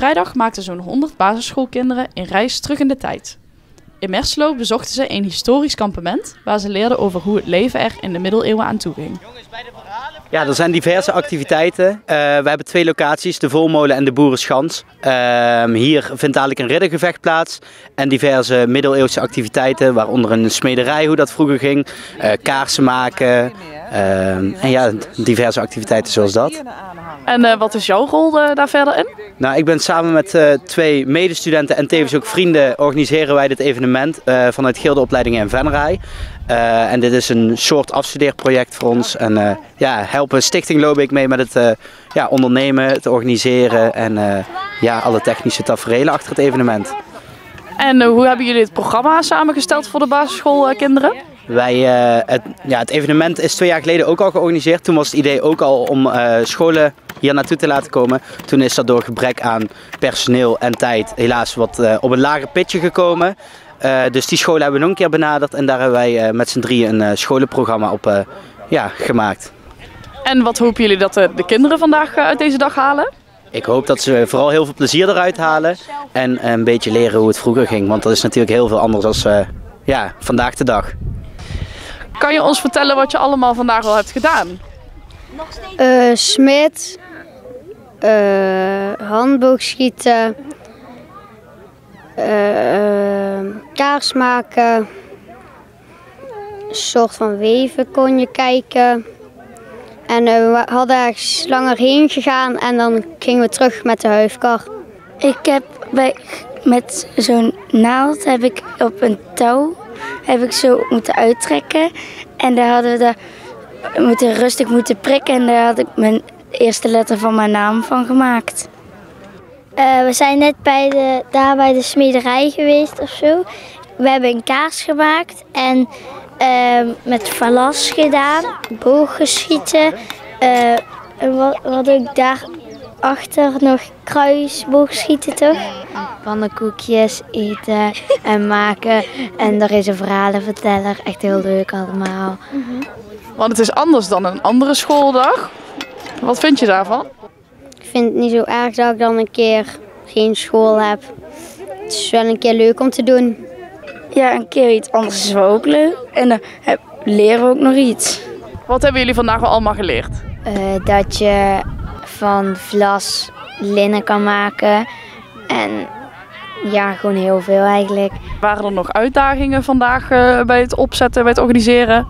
vrijdag maakten zo'n 100 basisschoolkinderen een reis terug in de tijd. In Merselo bezochten ze een historisch kampement waar ze leerden over hoe het leven er in de middeleeuwen aan toe ging. Ja, er zijn diverse activiteiten. We hebben 2 locaties, de Volmolen en de Boerenschans. Hier vindt dadelijk een riddergevecht plaats en diverse middeleeuwse activiteiten, waaronder een smederij, hoe dat vroeger ging, kaarsen maken en ja, diverse activiteiten zoals dat. En wat is jouw rol daar verder in? Nou, ik ben samen met 2 medestudenten en tevens ook vrienden organiseren wij dit evenement vanuit Gildeopleidingen in Venray. En dit is een soort afstudeerproject voor ons en ja, helpen Stichting Loobeek mee met het ondernemen, het organiseren en ja, alle technische taferelen achter het evenement. En hoe hebben jullie het programma samengesteld voor de basisschoolkinderen? Het evenement is 2 jaar geleden ook al georganiseerd. Toen was het idee ook al om scholen hier naartoe te laten komen. Toen is dat door gebrek aan personeel en tijd helaas wat op een lager pitje gekomen. Dus die scholen hebben we nog een keer benaderd en daar hebben wij met z'n drieën een scholenprogramma op gemaakt. En wat hopen jullie dat de kinderen vandaag uit deze dag halen? Ik hoop dat ze vooral heel veel plezier eruit halen en een beetje leren hoe het vroeger ging. Want dat is natuurlijk heel veel anders dan vandaag de dag. Kan je ons vertellen wat je allemaal vandaag al hebt gedaan? Smid, handboogschieten, kaars maken, een soort van weven kon je kijken. En we hadden ergens langer heen gegaan en dan gingen we terug met de huifkar. Ik heb met zo'n naald heb ik op een touw zo moeten uittrekken. En daar hadden we rustig moeten prikken en daar had ik mijn eerste letter van mijn naam van gemaakt. We zijn net bij de smederij geweest of zo. We hebben een kaars gemaakt en met valas gedaan, booggeschieten. Wat had ik daarachter nog kruisboogschieten toch? Pannenkoekjes eten en maken en er is een verhalenverteller, echt heel leuk allemaal. Want het is anders dan een andere schooldag. Wat vind je daarvan? Ik vind het niet zo erg dat ik dan een keer geen school heb. Het is wel een keer leuk om te doen. Ja, een keer iets anders is wel ook leuk. En dan leren we ook nog iets. Wat hebben jullie vandaag allemaal geleerd? Dat je van vlas linnen kan maken. En ja, gewoon heel veel eigenlijk. Waren er nog uitdagingen vandaag bij het opzetten, bij het organiseren?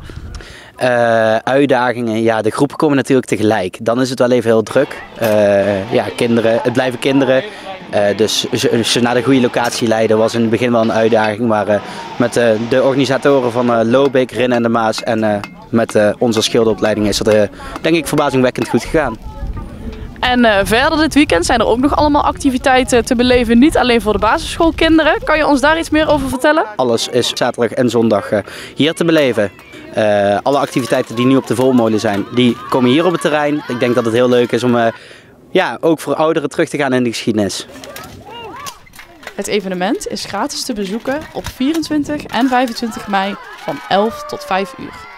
Uitdagingen, ja, de groepen komen natuurlijk tegelijk. Dan is het wel even heel druk. Kinderen, het blijven kinderen. Dus ze naar de goede locatie leiden was in het begin wel een uitdaging. Maar met de organisatoren van Loobeek, Rinne en de Maas en met onze schilderopleiding is dat denk ik verbazingwekkend goed gegaan. En verder dit weekend zijn er ook nog allemaal activiteiten te beleven, niet alleen voor de basisschoolkinderen. Kan je ons daar iets meer over vertellen? Alles is zaterdag en zondag hier te beleven. Alle activiteiten die nu op de Volmolen zijn, die komen hier op het terrein. Ik denk dat het heel leuk is om ook voor ouderen terug te gaan in de geschiedenis. Het evenement is gratis te bezoeken op 24 en 25 mei van 11 tot 5 uur.